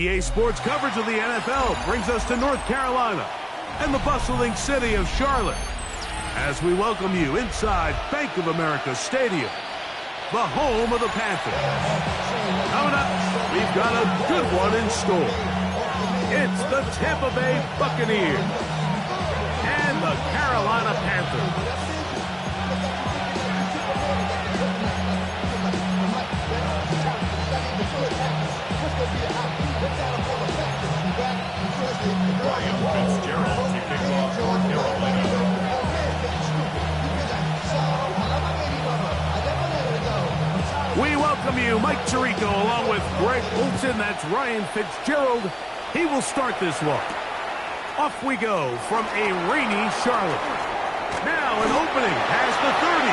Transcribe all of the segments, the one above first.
EA Sports coverage of the NFL brings us to North Carolina and the bustling city of Charlotte as we welcome you inside Bank of America Stadium, the home of the Panthers. Coming up, we've got a good one in store. It's the Tampa Bay Buccaneers and the Carolina Panthers. We welcome you, Mike Tirico, along with Greg Olson. That's Ryan Fitzgerald. He will start this one. Off we go from a rainy Charlotte. Now an opening past the 30.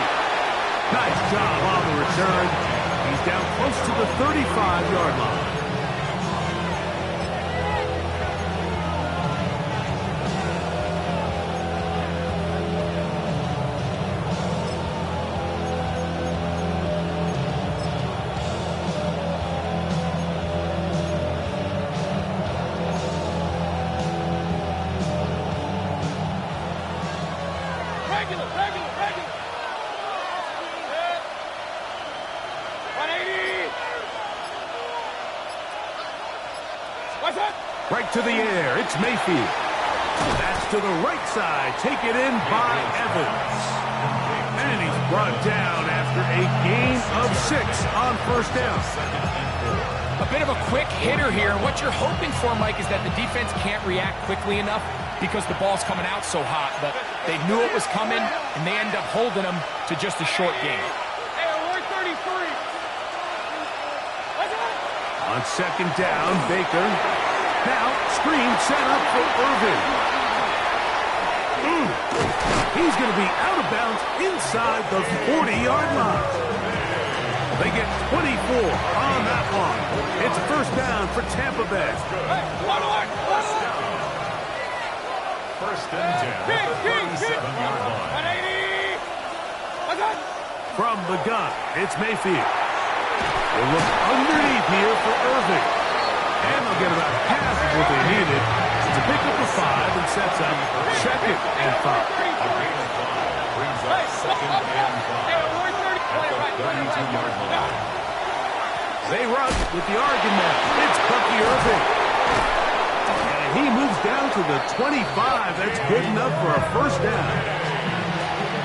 Nice job on the return. He's down close to the 35-yard line. Right to the air, it's Mayfield. That's to the right side, taken in by Evans. And he's brought down after a gain of 6 on first down. A bit of a quick hitter here. What you're hoping for, Mike, is that the defense can't react quickly enough because the ball's coming out so hot. But they knew it was coming, and they end up holding them to just a short gain. On second down, Baker. Now, screen set up for Irvin. He's going to be out of bounds inside the 40-yard line. They get 24 on that one. It's a first down for Tampa Bay. First and 10, 37-yard line. From the gun, it's Mayfield. We'll look underneath here for Irvin. And they'll get about half of what they needed to pick up the 5 and sets up second and 5. Brings up second and 5 at the 32-yard line. They rush with the argument. It's Bucky Irvin. And he moves down to the 25. That's good enough for a first down.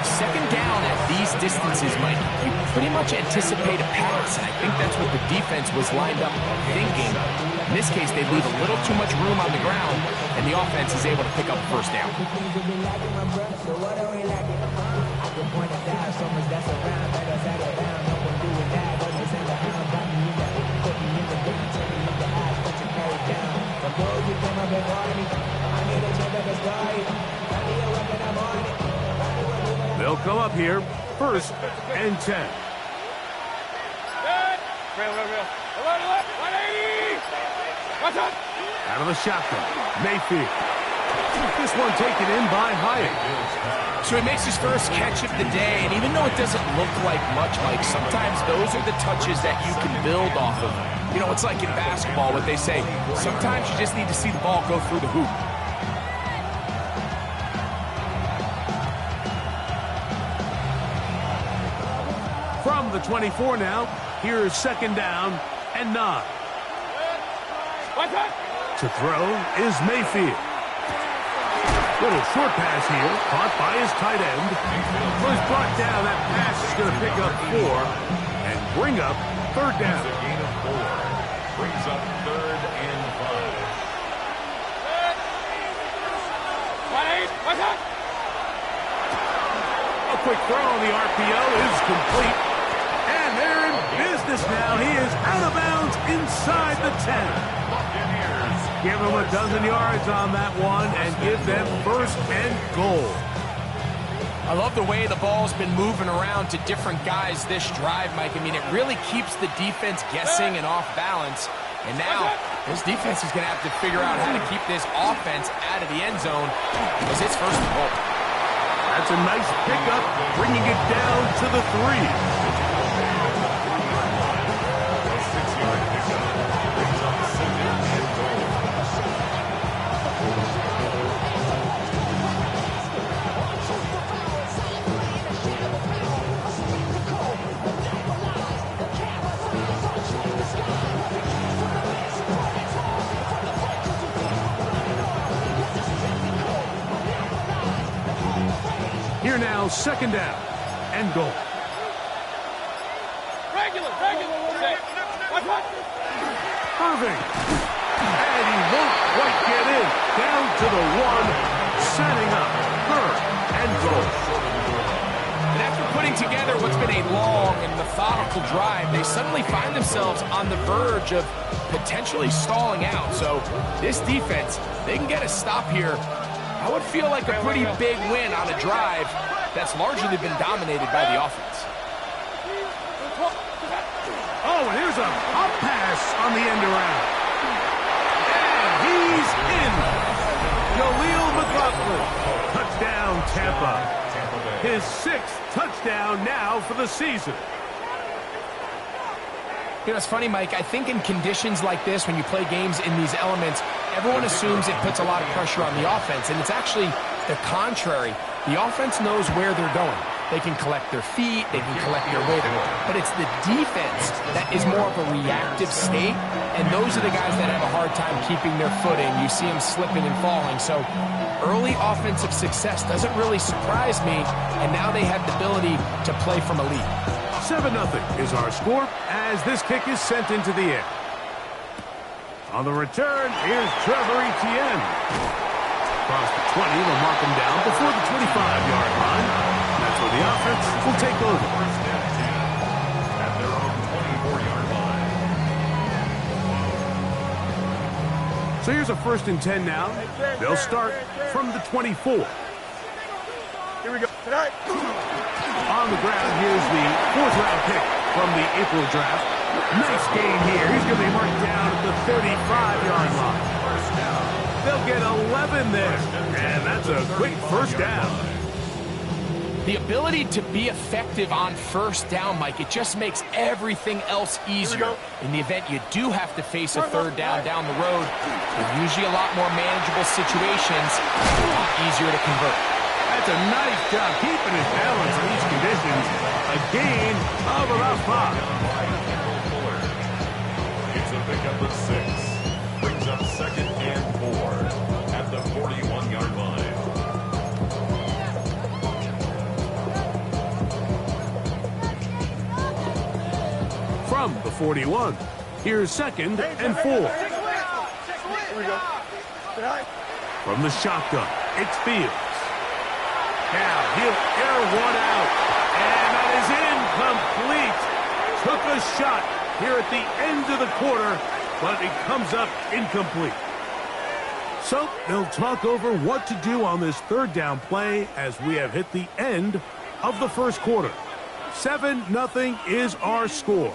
Second down at these distances, Mike, you pretty much anticipate a pass, and I think that's what the defense was lined up thinking. In this case, they leave a little too much room on the ground, and the offense is able to pick up a first down. They'll come up here, first and 10. Out of the shotgun, Mayfield. This one taken in by Hyatt. So he makes his first catch of the day, and even though it doesn't look like much, Mike, sometimes those are the touches that you can build off of. You know, it's like in basketball, what they say, sometimes you just need to see the ball go through the hoop. From the 24 now, here's second down and 9. To throw is Mayfield. Little short pass here, caught by his tight end. Was brought down. That pass is going to pick up 4 and bring up third down. A gain of 4. Brings up third and 5. A quick throw on the RPO is complete. And they're in business now. He is out of bounds inside the 10. Give them a dozen yards on that one and give them first and goal. I love the way the ball's been moving around to different guys this drive, Mike. I mean, it really keeps the defense guessing and off balance. And now, this defense is going to have to figure out how to keep this offense out of the end zone because it's first and goal. That's a nice pickup, bringing it down to the 3. Here now, second down and goal. Irving. And he won't quite get in. Down to the 1, setting up third and goal. And after putting together what's been a long and methodical drive, they suddenly find themselves on the verge of potentially stalling out. So this defense, they can get a stop here. I would feel like a pretty big win on a drive that's largely been dominated by the offense. Oh, and here's a pop pass on the end around. And he's in. Khalil McLaughlin. Touchdown, Tampa. His 6th touchdown now for the season. You know, it's funny, Mike. I think in conditions like this, when you play games in these elements, everyone assumes it puts a lot of pressure on the offense, and it's actually the contrary. The offense knows where they're going. They can collect their feet, they can collect their weight, but it's the defense that is more of a reactive state, and those are the guys that have a hard time keeping their footing. You see them slipping and falling, so early offensive success doesn't really surprise me, and now they have the ability to play from a lead. 7-0 is our score as this kick is sent into the air. On the return, here's Trevor Etienne. Across the 20, they'll mark him down before the 25-yard line. That's where the offense will take over. First and 10 at their own 24-yard line. So here's a 1st and 10 now. They'll start from the 24. Here we go. On the ground, here's the 4th-round pick from the April draft. Nice game here. He's going to be marked down at the 35-yard line. They'll get 11 there, and that's a quick first down. The ability to be effective on first down, Mike, it just makes everything else easier. In the event you do have to face a 3rd down the road, they're usually a lot more manageable situations, a lot easier to convert. That's a nice job keeping his balance in these conditions. A gain of about 5. It's a pickup of 6. Brings up 2nd and 4 at the 41-yard line. From the 41, here's 2nd and 4. Here we go. From the shotgun, it's Fields. Now he'll air one out, and that is incomplete. Took a shot here at the end of the quarter, but it comes up incomplete. So they'll talk over what to do on this 3rd down play as we have hit the end of the first quarter. 7-0 is our score.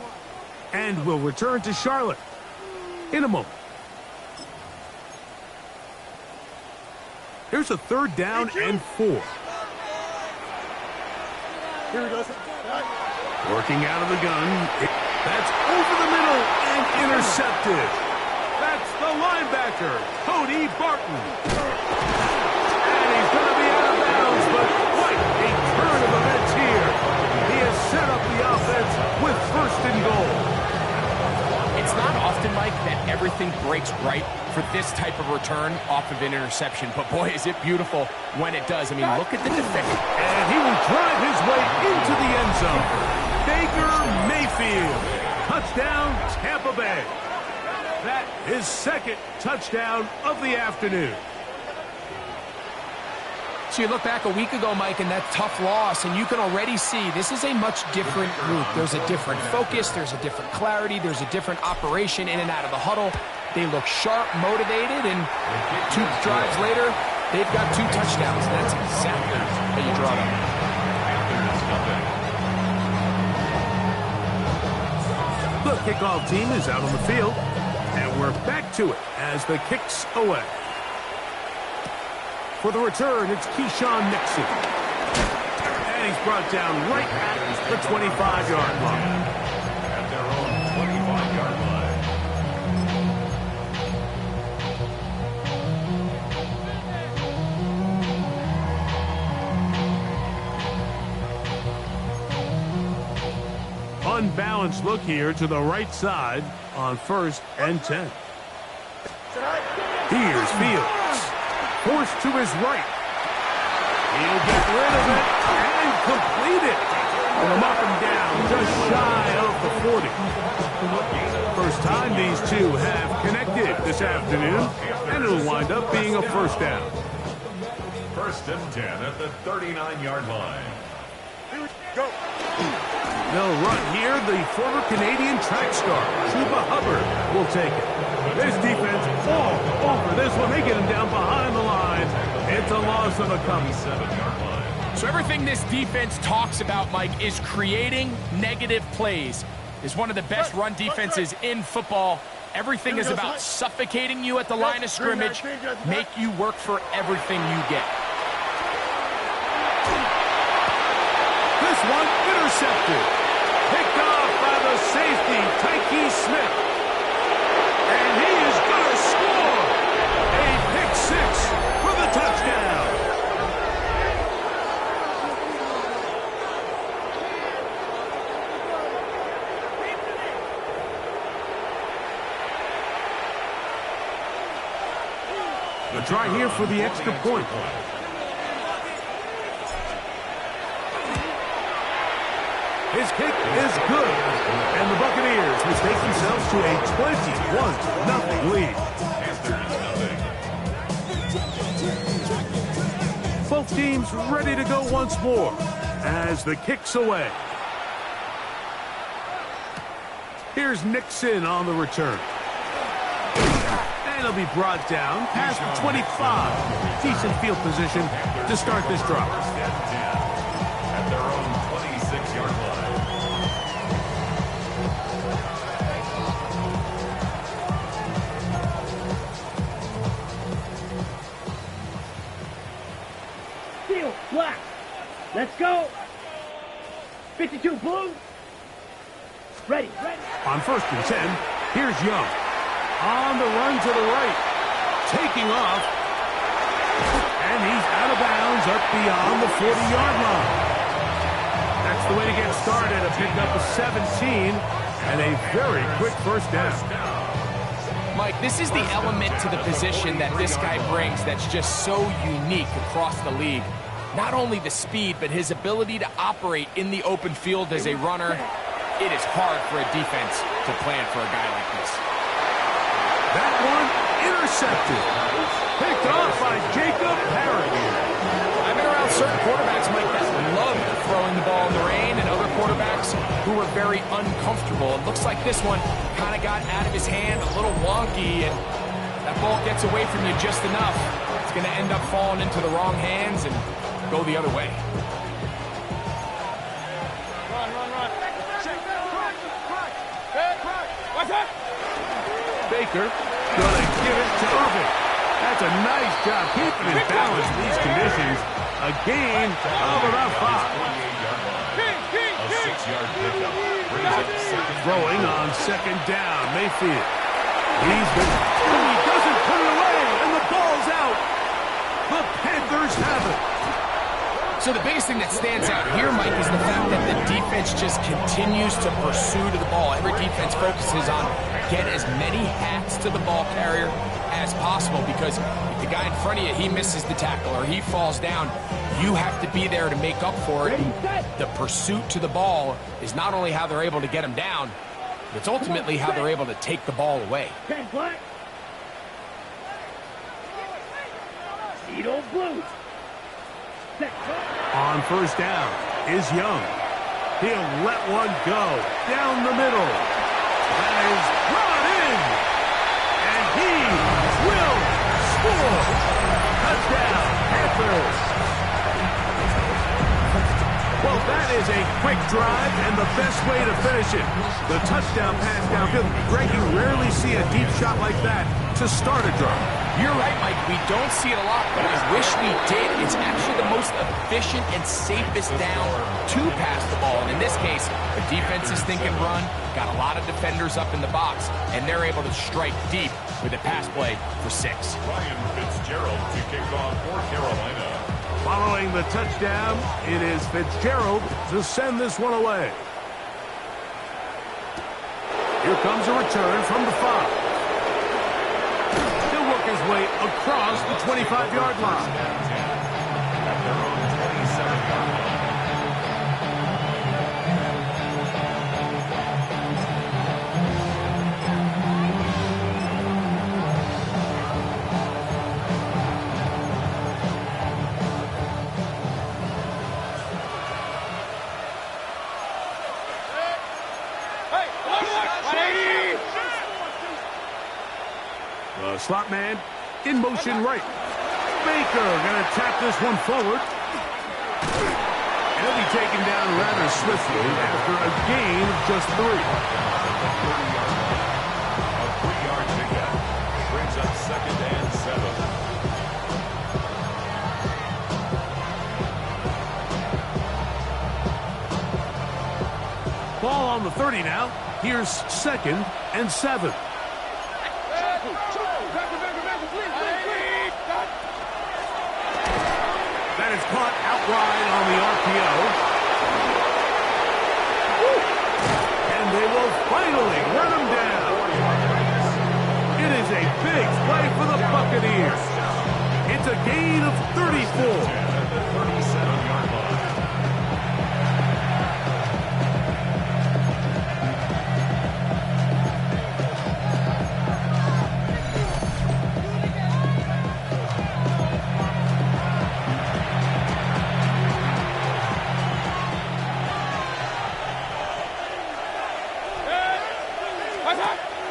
And we'll return to Charlotte in a moment. Here's a 3rd down and 4. Here we go. Working out of the gun. That's over the middle and intercepted. That's the linebacker, Cody Barton. And he's going to be out of bounds, but quite a turn of events here. He has set up the offense with 1st and goal. It's not often, Mike, that everything breaks right for this type of return off of an interception. But, boy, is it beautiful when it does. I mean, look at the defender. And he will drive his way into the end zone. Baker Mayfield. Touchdown, Tampa Bay. That is 2nd touchdown of the afternoon. So you look back a week ago, Mike, and that tough loss, and you can already see this is a much different group. There's a different focus, there's a different clarity, there's a different operation in and out of the huddle. They look sharp, motivated, and 2 drives later, they've got 2 touchdowns. And that's exactly how you draw it up. The kickoff team is out on the field, and we're back to it as the kick's away. For the return, it's Keyshawn Nixon. And he's brought down right at the 25-yard line. At their own 25-yard line. Unbalanced look here to the right side on 1st and 10. Here's Fields. Forced to his right. He'll get rid of it and complete it. And up and down, just shy of the 40. First time these two have connected this afternoon, and it'll wind up being a first down. 1st and 10 at the 39-yard line. Go. They'll run here. The former Canadian track star, Chuba Hubbard, will take it. This defense all over this one. They get him down behind the line. It's a loss of a couple. 7-yard line. So everything this defense talks about, Mike, is creating negative plays. Is one of the best run defenses in football. Everything is about suffocating you at the line of scrimmage, make you work for everything you get. This one intercepted. Picked off by the safety, Tyke Smith. And he is going to score. A pick six for the touchdown. A try here for the extra point. His kick is good. And the Buccaneers mistake themselves to a 21-0 lead. Both teams ready to go once more as the kick's away. Here's Nixon on the return. And he'll be brought down past the 25. Decent field position to start this drive. At their own 26-yard line. Field, black. Let's go. 52 blue. Ready. On 1st and 10, here's Young. On the run to the right. Taking off. And he's out of bounds up beyond the 40-yard line. That's the way to get started. A pickup of 17 and a very quick first down. Mike, this is the element to the position that this guy brings that's just so unique across the league. Not only the speed, but his ability to operate in the open field as a runner. It is hard for a defense to plan for a guy like this. That one intercepted. Picked off by Jacob Parrott. I've been around certain quarterbacks, Mike, that love throwing the ball in the rain, and other quarterbacks who are very uncomfortable. It looks like this one kind of got out of his hand, a little wonky, and that ball gets away from you just enough. It's going to end up falling into the wrong hands and go the other way. Run. Watch out. Baker gonna give it to Irving. That's a nice job keeping it balanced in these conditions. A gain of about 5. A 6-yard pickup brings up 2nd. Throwing on 2nd down, Mayfield. He doesn't put it away, and the ball's out. The Panthers have it. So the biggest thing that stands out here, Mike, is the fact that the defense just continues to pursue to the ball. Every defense focuses on get as many hats to the ball carrier as possible, because if the guy in front of you, he misses the tackle or he falls down, you have to be there to make up for it. The pursuit to the ball is not only how they're able to get him down, but it's ultimately how they're able to take the ball away. 10 black. Edo blue. On 1st down is Young. He'll let one go down the middle. That is brought in. And he will score. Touchdown, Panthers. Well, that is a quick drive and the best way to finish it. The touchdown pass downfield. Greg, you rarely see a deep shot like that to start a drive. You're right, Mike. We don't see it a lot, but I wish we did. It's actually the most efficient and safest down to pass the ball. And in this case, the defense is thinking run, got a lot of defenders up in the box, and they're able to strike deep with a pass play for 6. Ryan Fitzgerald to kick off for Carolina. Following the touchdown, it is Fitzgerald to send this one away. Here comes a return from the 5. He'll work his way across the 25-yard line. At their own Slot man in motion right. Baker going to tap this one forward. He'll be taken down rather swiftly after a gain of just 3. A 3-yard pickup brings up 2nd and 7. Ball on the 30 now. Here's 2nd and 7. That is caught out wide on the RPO. And they will finally run him down. It is a big play for the Buccaneers. It's a gain of 34. At the 37-yard line.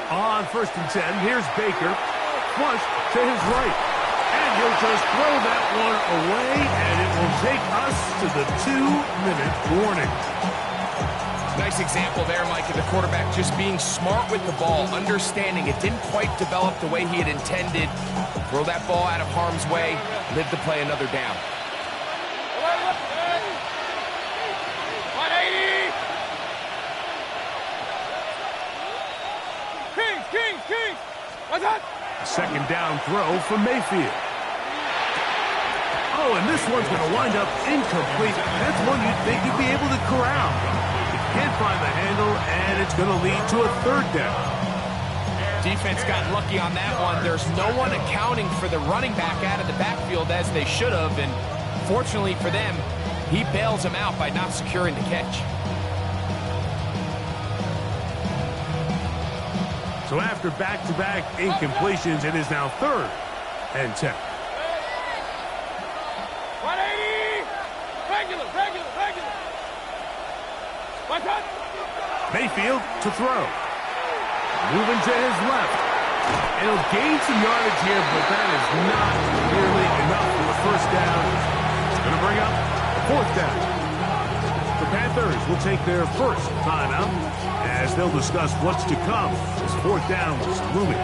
On 1st and 10, here's Baker. Flush to his right. And he'll just throw that one away, and it will take us to the 2-minute warning. Nice example there, Mike, of the quarterback just being smart with the ball, understanding it didn't quite develop the way he had intended. Throw that ball out of harm's way, live to play another down. 180! Kings! What's that? 2nd down throw from Mayfield. Oh, and this one's going to wind up incomplete. That's one you'd think you'd be able to corral. You can't find the handle, and it's going to lead to a 3rd down. Defense got lucky on that one. There's no one accounting for the running back out of the backfield as they should have, and fortunately for them, he bails him out by not securing the catch. So after back-to-back incompletions, it is now 3rd and 10. 180! Regular! What's that? Mayfield to throw. Moving to his left. And he'll gain some yardage here, but that is not nearly enough for the 1st down. It's going to bring up 4th down. The Panthers will take their first timeout as they'll discuss what's to come as 4th down is looming.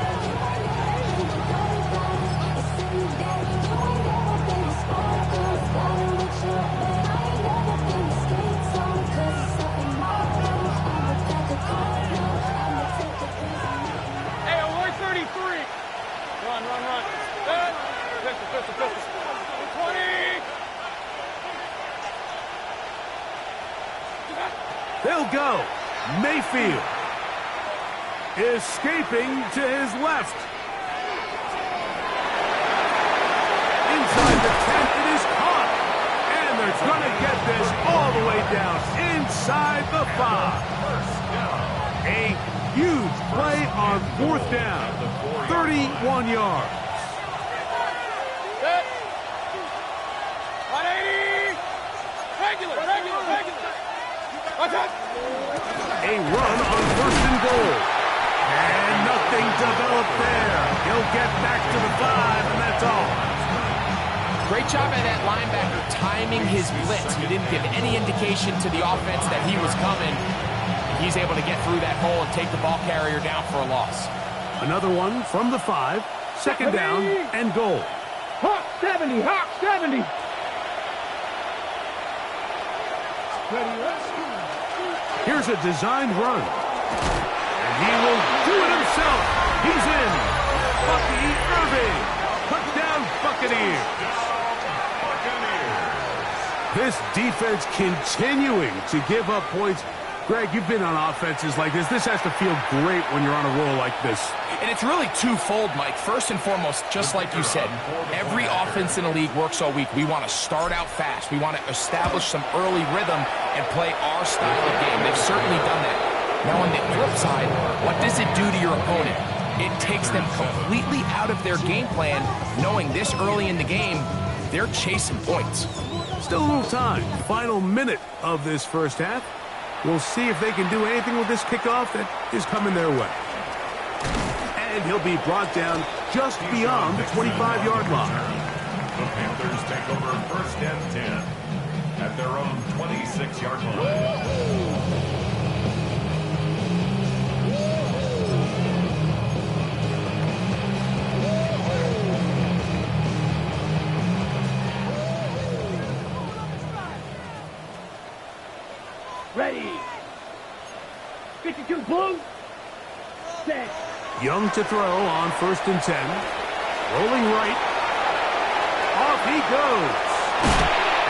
Hey, alert 33! Run. Pistol. 20! They'll go. Mayfield escaping to his left. Inside the 10, it is caught. And they're going to get this all the way down inside the 5. A huge play on 4th down. 31 yards. 180! Regular! What's that? A run on 1st and goal. And nothing developed there. He'll get back to the 5, and that's all. Great job by that linebacker timing his blitz. He didn't give any indication to the offense that he was coming. He's able to get through that hole and take the ball carrier down for a loss. Another one from the 5. 2nd down and goal. Hawk 70! Here's a designed run. And he will do it himself. He's in. Bucky Irving. Touchdown, Buccaneers. This defense continuing to give up points. Greg, you've been on offenses like this. This has to feel great when you're on a roll like this. And it's really twofold, Mike. First and foremost, just like you said, every offense in the league works all week. We want to start out fast. We want to establish some early rhythm and play our style of game. They've certainly done that. Now, on the flip side, what does it do to your opponent? It takes them completely out of their game plan, knowing this early in the game, they're chasing points. Still a little time. Final minute of this first half. We'll see if they can do anything with this kickoff that is coming their way. And he'll be brought down just beyond the 25-yard line. The Panthers take over 1st and 10 at their own 26-yard line. Ready. 52 blue. Set. Young to throw on 1st and 10. Rolling right. Off he goes.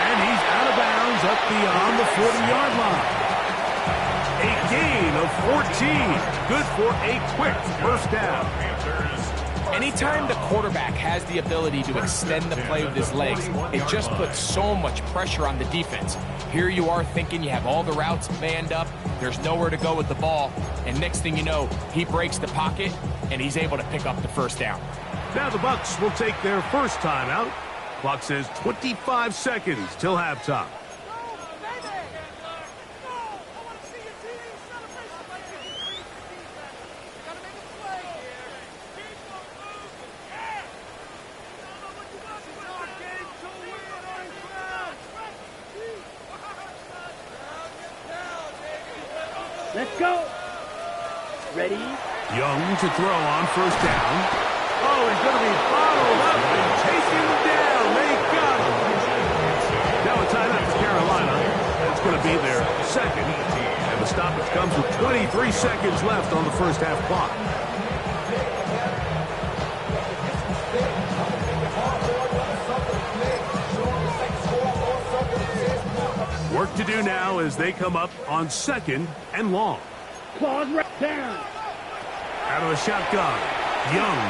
And he's out of bounds up beyond the 40-yard line. A gain of 14. Good for a quick first down. Anytime the quarterback has the ability to extend the play with his legs, it just puts so much pressure on the defense. Here you are thinking you have all the routes manned up, there's nowhere to go with the ball, and next thing you know, he breaks the pocket, and he's able to pick up the first down. Now the Bucs will take their first timeout. Clock says 25 seconds till halftime. Let's go. Ready. Young to throw on 1st down. Oh, he's going to be bottled up and taken down. They got him. Now a timeout for Carolina. It's going to be their second. And the stoppage comes with 23 seconds left on the first half clock. Work to do now as they come up on 2nd and long. Claws right down. Out of the shotgun. Young.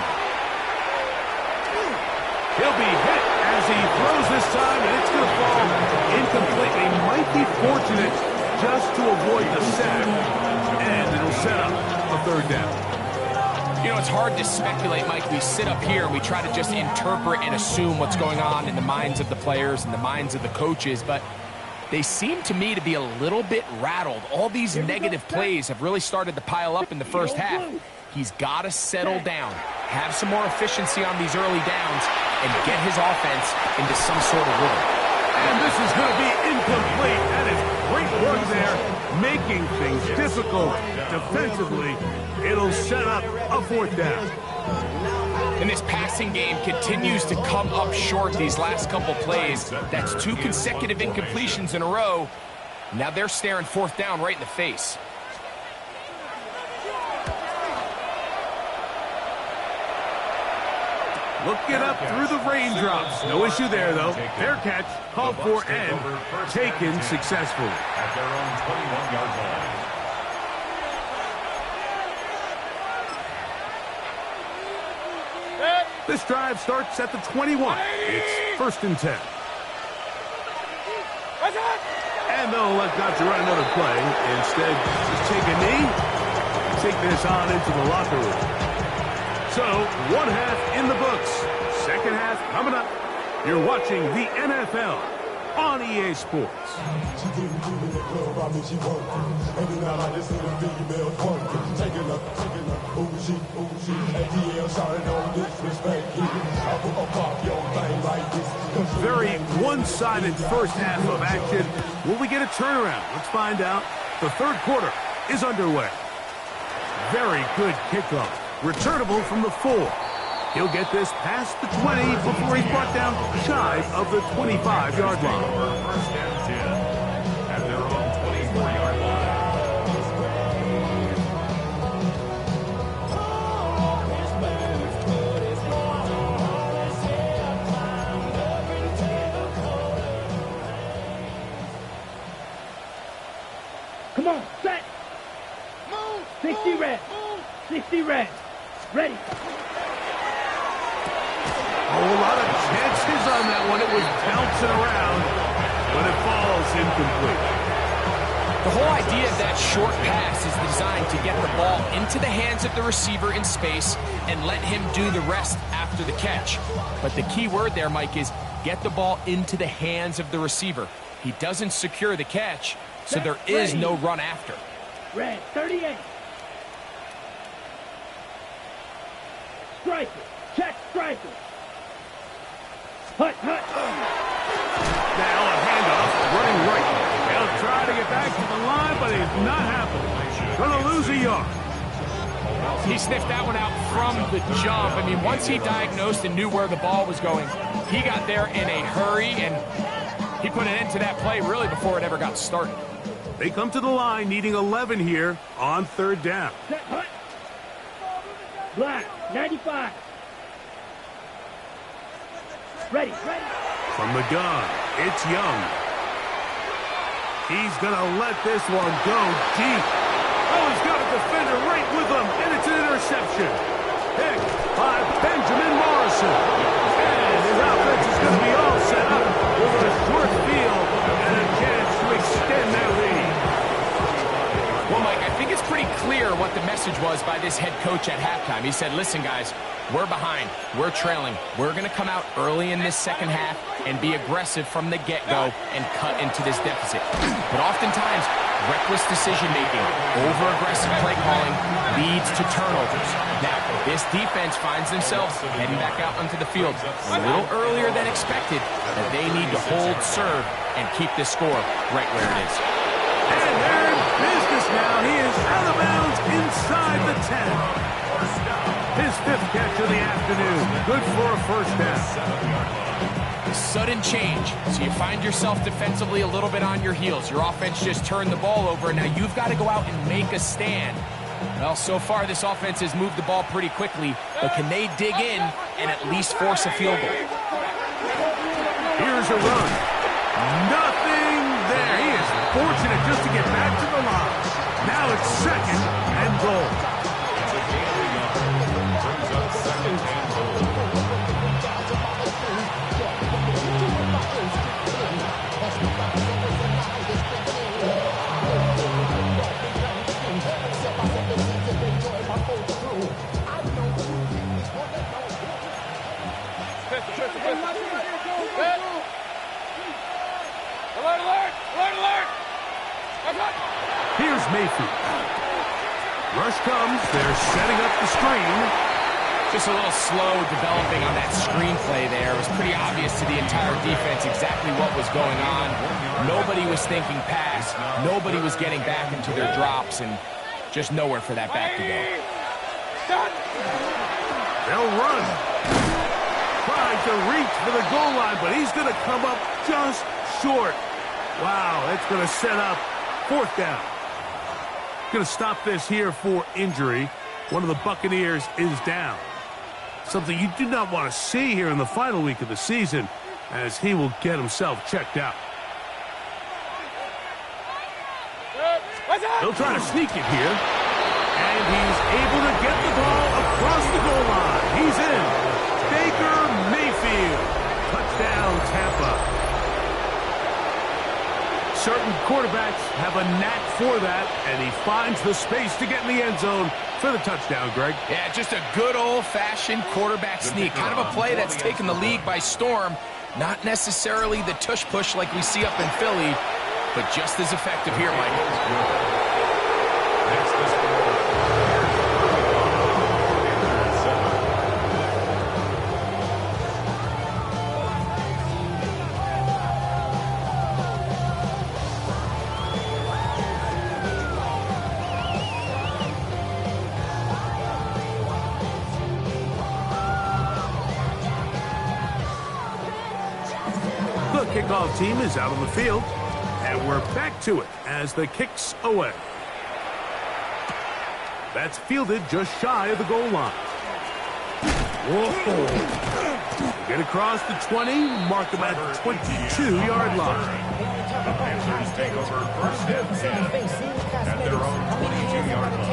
He'll be hit as he throws this time, and it's going to fall incomplete. They might be fortunate just to avoid the sack, and it'll set up a 3rd down. You know, it's hard to speculate, Mike. We sit up here and we try to just interpret and assume what's going on in the minds of the players and the minds of the coaches, but they seem to me to be a little bit rattled. All these negative plays have really started to pile up in the first half. He's got to settle down, have some more efficiency on these early downs, and get his offense into some sort of rhythm. And this is going to be incomplete. That is great work there, making things difficult defensively. It'll set up a 4th down. And this passing game continues to come up short these last couple plays. That's 2 consecutive incompletions in a row. Now they're staring 4th down right in the face. Looking up through the raindrops. No issue there, though. Fair catch, called for and taken successfully. At their own 21-yard line. This drive starts at the 21. It's 1st and 10. And they'll let Dr. run another play. Instead, just take a knee, take this on into the locker room. So, 1 half in the books. 2nd half coming up. You're watching the NFL on EA Sports. Very one-sided first half of action. Will we get a turnaround? Let's find out. The 3rd quarter is underway. Very good kickoff. Returnable from the 4. He'll get this past the 20 before he's brought down shy of the 25-yard line. 1st and 10 at their own 24-yard line. Come on, set. Move. 60 red. 60 red. Ready. Oh, a lot of chances on that one. It was bouncing around, but it falls incomplete. The whole idea of that short pass is designed to get the ball into the hands of the receiver in space and let him do the rest after the catch. But the key word there, Mike, is get the ball into the hands of the receiver. He doesn't secure the catch, so there is no run after. Red, 38. Strike it. Check striker. Hut, hut. Now a handoff, running right. He'll try to get back to the line, but it's not happening. Gonna lose a yard. He sniffed that one out from the jump. I mean, once he diagnosed and knew where the ball was going, he got there in a hurry, and he put an end to that play really before it ever got started. They come to the line needing 11 here on third down. Set, hut. Black, 95. Ready, ready. From the gun, it's Young. He's gonna let this one go deep. Oh, he's got a defender right with him, and it's an interception. Picked by Benjamin Morrison. And his offense is going to be all set up with a short field and a chance to extend their lead. Well, Mike, I think it's pretty clear what the message was by this head coach at halftime. He said, listen, guys, we're behind. We're trailing. We're going to come out early in this second half and be aggressive from the get-go and cut into this deficit. But oftentimes, reckless decision-making, over-aggressive play calling leads to turnovers. Now, this defense finds themselves heading back out onto the field a little earlier than expected, but they need to hold serve and keep this score right where it is. And they're in business now. He is out of bounds inside the 10. His fifth catch of the afternoon. Good for a first down. Sudden change. So you find yourself defensively a little bit on your heels. Your offense just turned the ball over, and now you've got to go out and make a stand. Well, so far this offense has moved the ball pretty quickly, but can they dig in and at least force a field goal? Here's a run. Nothing there. He is fortunate just to get back to the line. Now it's second and goal. Here's Mayfield. Rush comes. They're setting up the screen. Just a little slow developing on that screenplay there. It was pretty obvious to the entire defense exactly what was going on. Nobody was thinking pass. Nobody was getting back into their drops, and just nowhere for that back to go. They'll run. Trying to reach for the goal line, but he's going to come up just short. Wow, that's going to set up fourth down. Going to stop this here for injury. One of the Buccaneers is down. Something you do not want to see here in the final week of the season, as he will get himself checked out. He'll try to sneak it here. And he's able to get the ball across the goal line. He's in. Baker Mayfield. Touchdown, Tampa. Certain quarterbacks have a knack for that, and he finds the space to get in the end zone for the touchdown, Greg. Yeah, just a good old-fashioned quarterback sneak. Kind of a play that's taken the league by storm. Not necessarily the tush-push like we see up in Philly, but just as effective here, Mike. Kickoff team is out on the field, and we're back to it as the kick's away. That's fielded just shy of the goal line. Whoa. Get across the 20, mark him at the 22-yard line. The Panthers take over first and 10 at their own 22-yard line.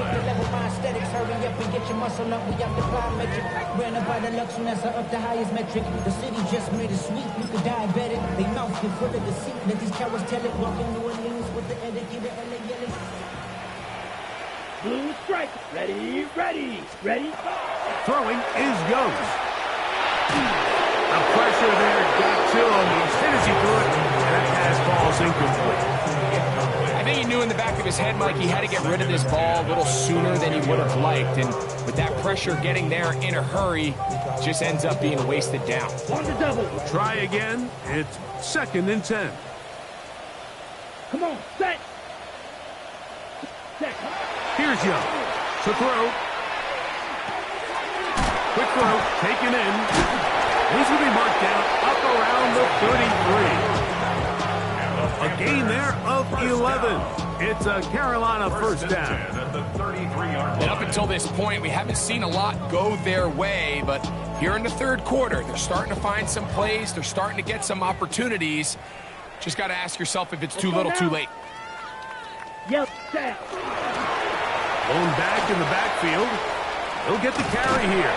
Hurry up and get your muscle up. We have the plyometric. Ran up by the luxuriness up the highest metric. The city just made it sweet. You could diabetic. They mouth get full of deceit. Let these cowards tell it. Walk in New Orleans with the etiquette and they yell it. Blue strike. Ready, ready, ready. Throwing is Young. The pressure there got to him. As soon as he threw it, and that pass falls incomplete. I think he knew knew in the back of his head, Mike, he had to get rid of this ball a little sooner than he would have liked. And with that pressure getting there in a hurry, just ends up being a wasted down. On the double. Try again. It's 2nd and 10. Come on, set. Set. Here's Young to throw. Quick throw, taken in. He's going to be marked down up around the 33. A gain there of 11. It's a Carolina first down. And up until this point, we haven't seen a lot go their way, but here in the third quarter, they're starting to find some plays. They're starting to get some opportunities. Just got to ask yourself if it's too little, too late. Yep, set. Going back in the backfield. He'll get the carry here.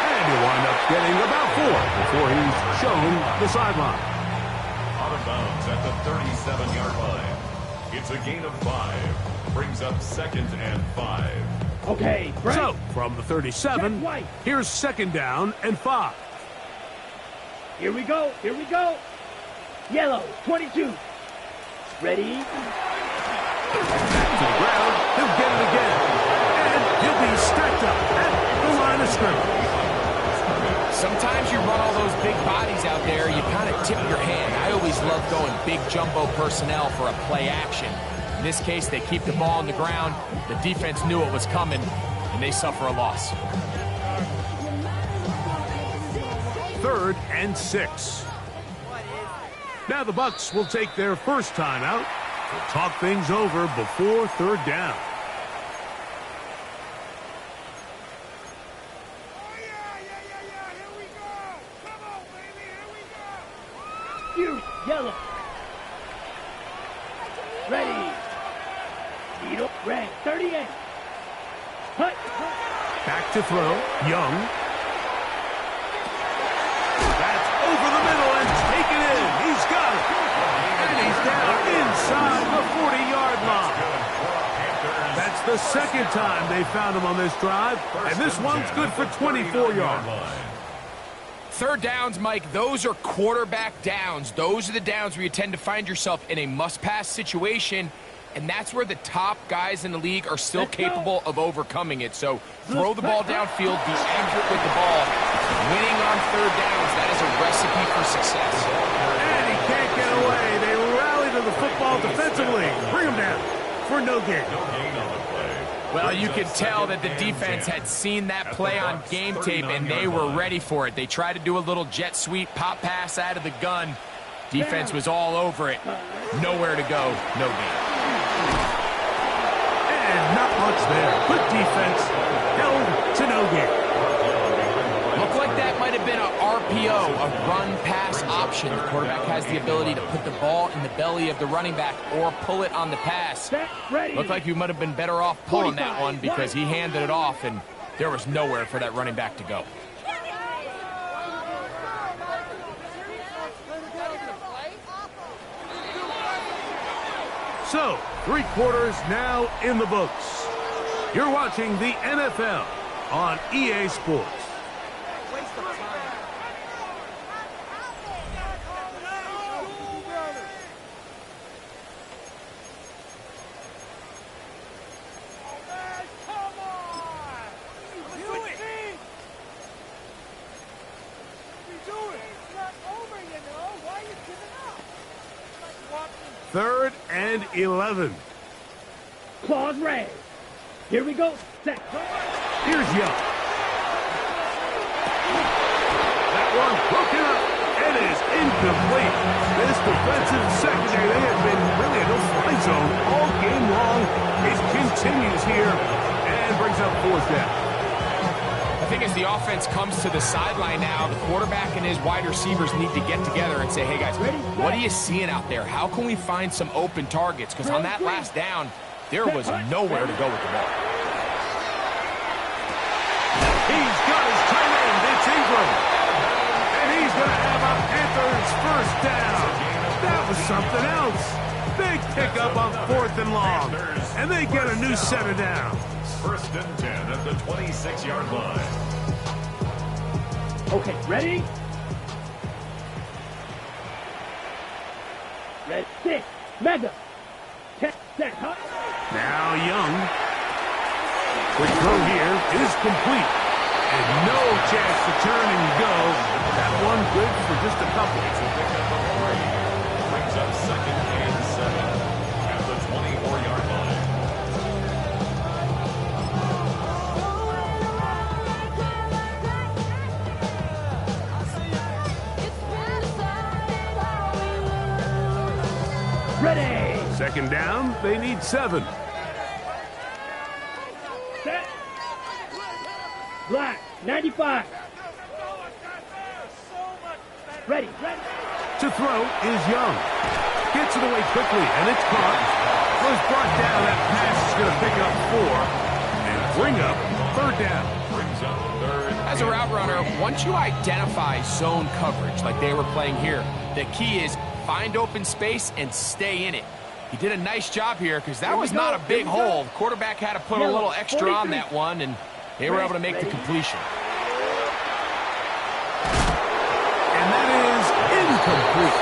And he'll wind up getting about 4 before he's shown the sideline. Out of bounds at the 37-yard line. It's a gain of 5. Brings up 2nd and 5. Okay, break. So, from the 37, here's 2nd down and 5. Here we go. Here we go. Yellow, 22. Ready? Back to the ground. He'll get it again. And he'll be stacked up at the line of scrimmage. Sometimes you run all those big bodies out there, you kind of tip your hand. I always love going big jumbo personnel for a play action. In this case, they keep the ball on the ground. The defense knew it was coming, and they suffer a loss. 3rd and 6. Now the Bucs will take their first timeout to talk things over before 3rd down. You, yellow. Ready. Needle, red, 38. Hut. Back to throw. Young. That's over the middle and taken in. He's got it. And he's down inside the 40-yard line. That's the 2nd time they found him on this drive. And this one's good for 24 yards. 3rd downs, Mike, those are quarterback downs. Those are the downs where you tend to find yourself in a must-pass situation, and that's where the top guys in the league are still capable of overcoming it. So throw the ball downfield, be accurate with the ball. Winning on 3rd downs, that is a recipe for success. And he can't get away. They rally to the football defensively. Bring him down for no gain. Well, you could tell that the defense had seen that play on game tape, and they were ready for it. They tried to do a little jet sweep, pop pass out of the gun. Defense was all over it. Nowhere to go, no gain. And not much there. Good defense. Held to no gain. Looked like that might have been a RPO, a run-pass option. The quarterback has the ability to put the ball in the belly of the running back or pull it on the pass. Looked like you might have been better off pulling that one because he handed it off, and there was nowhere for that running back to go. So, 3 quarters now in the books. You're watching the NFL on EA Sports. Third and 11. Claws red. Here we go. Set. Here's Young. That one broken up. It is incomplete. This defensive secondary, they have been really in a fly zone all game long. It continues here and brings up 4th down. I think as the offense comes to the sideline now, the quarterback and his wide receivers need to get together and say, hey, guys, what are you seeing out there? How can we find some open targets? Because on that last down, there was nowhere to go with the ball. He's got his tight end. It's Ingram. And he's going to have a Panthers first down. That was something else. Big pickup on 4th and long. And they get a new set of downs. 1st and 10 at the 26-yard line. Okay, ready? Red 6. Mega. 10. Set, hut. Now Young. Quick throw here is complete. And no chance to turn and go. That one good for just a couple. It's a pickup of 3. Brings up 2nd and 7 at the 24-yard line. Ready. 2nd down, they need 7. Set. Black, 95. Ready, ready. To throw is Young. Gets it away quickly, and it's caught. Was brought down. That pass is going to pick up 4 and bring up 3rd down. Brings up 3rd. As a route runner, once you identify zone coverage like they were playing here, the key is find open space and stay in it. He did a nice job here because that was not a big hole. Quarterback had to put a little extra on that one, and they were able to make the completion. And that is incomplete.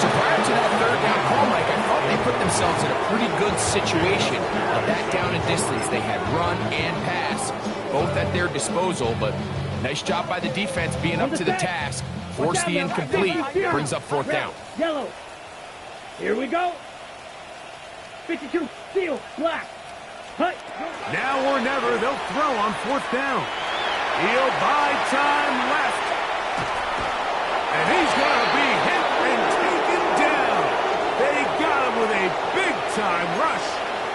So prior to that 3rd down call, Mike, I thought they put themselves in a pretty good situation. Of that down and distance, they had run and pass, both at their disposal, but nice job by the defense being up to the task. Force the incomplete, brings up 4th down. Yellow. Here we go. 52, steel, black. Hut. Now or never, they'll throw on 4th down. He'll buy time left. And he's going to be hit and taken down. They got him with a big-time rush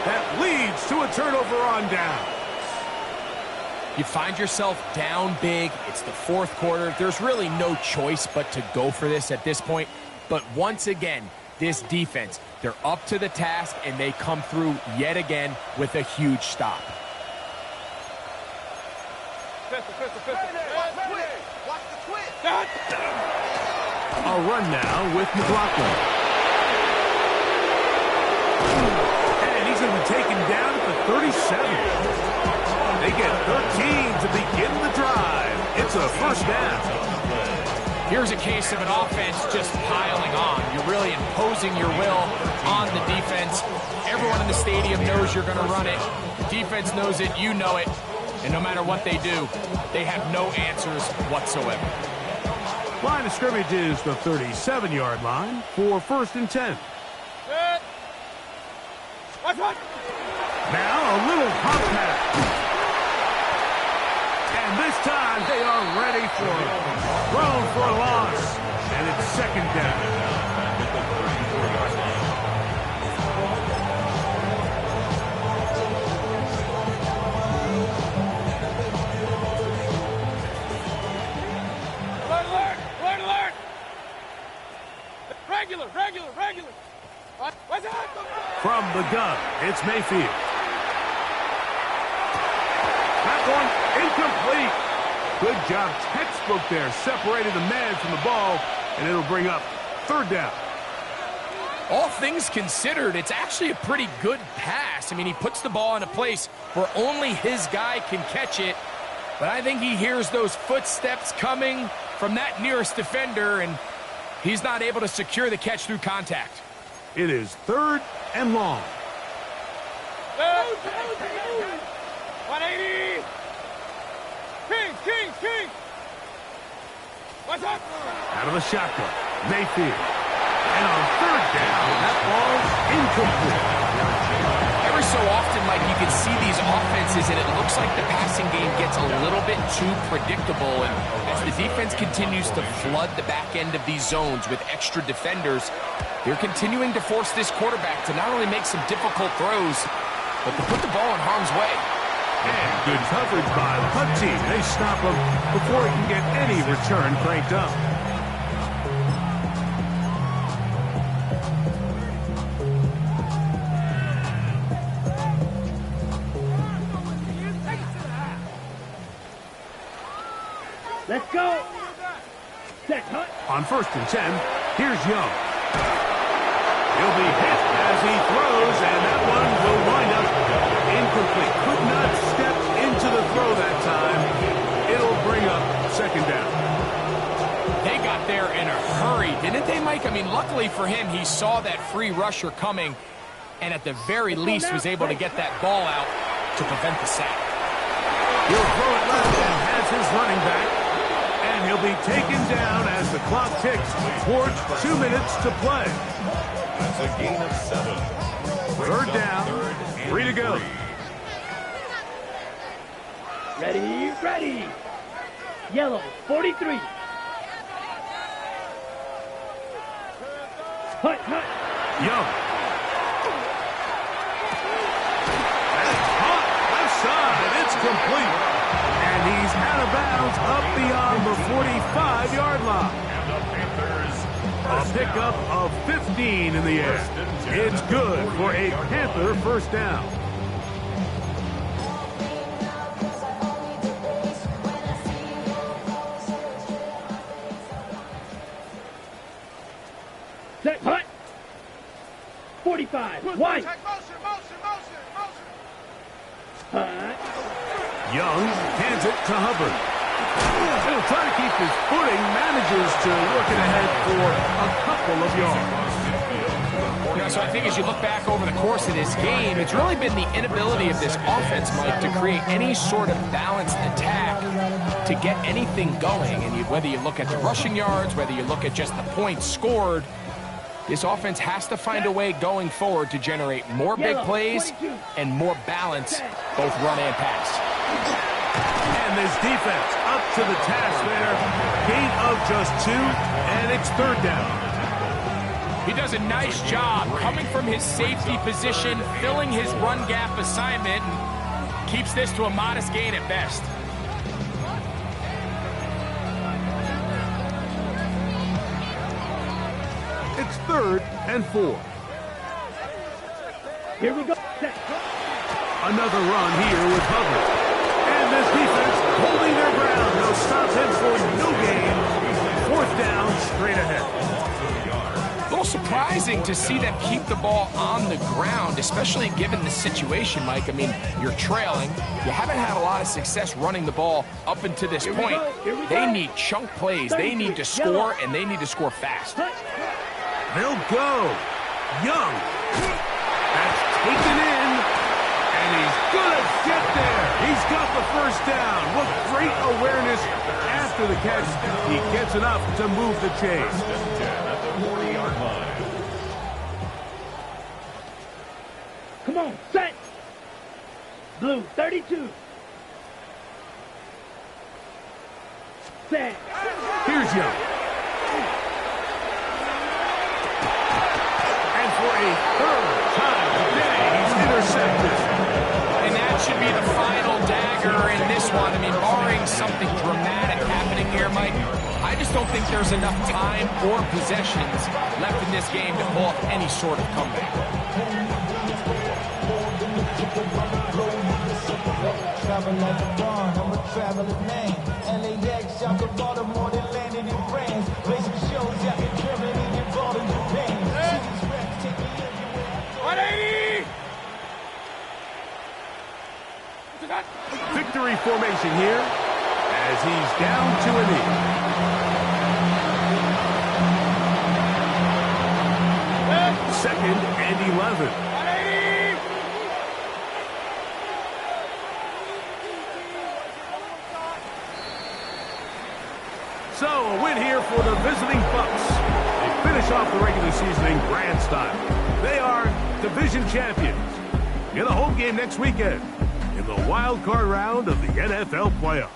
that leads to a turnover on down. You find yourself down big. It's the 4th quarter. There's really no choice but to go for this at this point. But once again, this defense, they're up to the task, and they come through yet again with a huge stop. Pistol. Watch the twist. A run now with McLaughlin. And he's going to be taken down at the 37. They get 13 to begin the drive. It's a 1st down. Here's a case of an offense just piling on. You're really imposing your will on the defense. Everyone in the stadium knows you're going to run it. The defense knows it. You know it. And no matter what they do, they have no answers whatsoever. Line of scrimmage is the 37-yard line for 1st and 10. Set. Watch. Now a little hop pass. And this time they are ready for it. Thrown for a loss. And it's 2nd down. Alert. Regular. What's that? From the gun, it's Mayfield. That one incomplete. Good job, textbook there. Separated the man from the ball, and it'll bring up 3rd down. All things considered, it's actually a pretty good pass. I mean, he puts the ball in a place where only his guy can catch it. But I think he hears those footsteps coming from that nearest defender, and he's not able to secure the catch through contact. It is 3rd and long. 180. King. What's up? Out of the shotgun, Mayfield. And on 3rd down, that ball's incomplete. Every so often, Mike, you can see these offenses, and it looks like the passing game gets a little bit too predictable. And as the defense continues to flood the back end of these zones with extra defenders, they're continuing to force this quarterback to not only make some difficult throws, but to put the ball in harm's way. And good coverage by the punt team. They stop him before he can get any return cranked up. Let's go. Set, hut. On 1st and 10, here's Young. He'll be hit as he throws, and that one will wind up incomplete. Could not step into the throw that time. It'll bring up 2nd down. They got there in a hurry, didn't they, Mike? I mean, luckily for him, he saw that free rusher coming, and at the very least was able to get that ball out to prevent the sack. He'll throw it left and has his running back. And he'll be taken down as the clock ticks towards 2 minutes to play. That's a gain of 7. Third down, 3 to go. Ready, ready. Yellow, 43. Hut, hut. Young. That's hot. Left side. It's complete. And he's out of bounds up beyond the 45-yard line. And the Panthers A pickup of 15 in the air. It's good for a Panther first down. Set, hut. 45. White. Hut. Young hands it to Hubbard. He'll try to keep his footing, manages to work it ahead for a couple of yards. So I think as you look back over the course of this game, it's really been the inability of this offense, Mike, to create any sort of balanced attack to get anything going. And whether you look at the rushing yards, whether you look at just the points scored, this offense has to find a way going forward to generate more big plays and more balance, both run and pass. And this defense up to the task there. Gain of just 2, and it's third down. He does a nice job coming from his safety position, filling his run gap assignment, and keeps this to a modest gain at best. It's 3rd and 4. Here we go. Set. Another run here with Hubbard. And this defense holding their ground. No stops him for no gain. 4th down, straight ahead. A little surprising to see them keep the ball on the ground, especially given the situation, Mike. I mean, you're trailing. You haven't had a lot of success running the ball up until this point. They need chunk plays. They need to score, and they need to score fast. They'll go. Young. That's taken in. And he's going to get there. He's got the first down. What great awareness after the catch. He gets enough to move the chains. At the 40-yard line. Come on, set. Blue, 32. Set. Here's Young. And for a 3rd time today, he's intercepted. And that should be the final dagger in this one. I mean, barring something dramatic happening here, Mike, I just don't think there's enough time or possessions left in this game to pull off any sort of comeback. Travel like a dawn, I'm a traveling man. LAX, y'all can Baltimore, they landed in France. Basic shows, y'all in Germany, involved in Japan. Cities, reps, take me everywhere. 180! Victory formation here as he's down to a knee. Second and 11. 180! So, a win here for the visiting Bucks. They finish off the regular season in grand style. They are division champions. Get a home game next weekend in the wild card round of the NFL playoffs.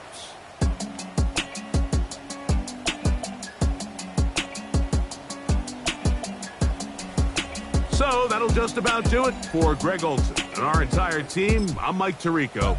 So, that'll just about do it for Greg Olson and our entire team. I'm Mike Tirico.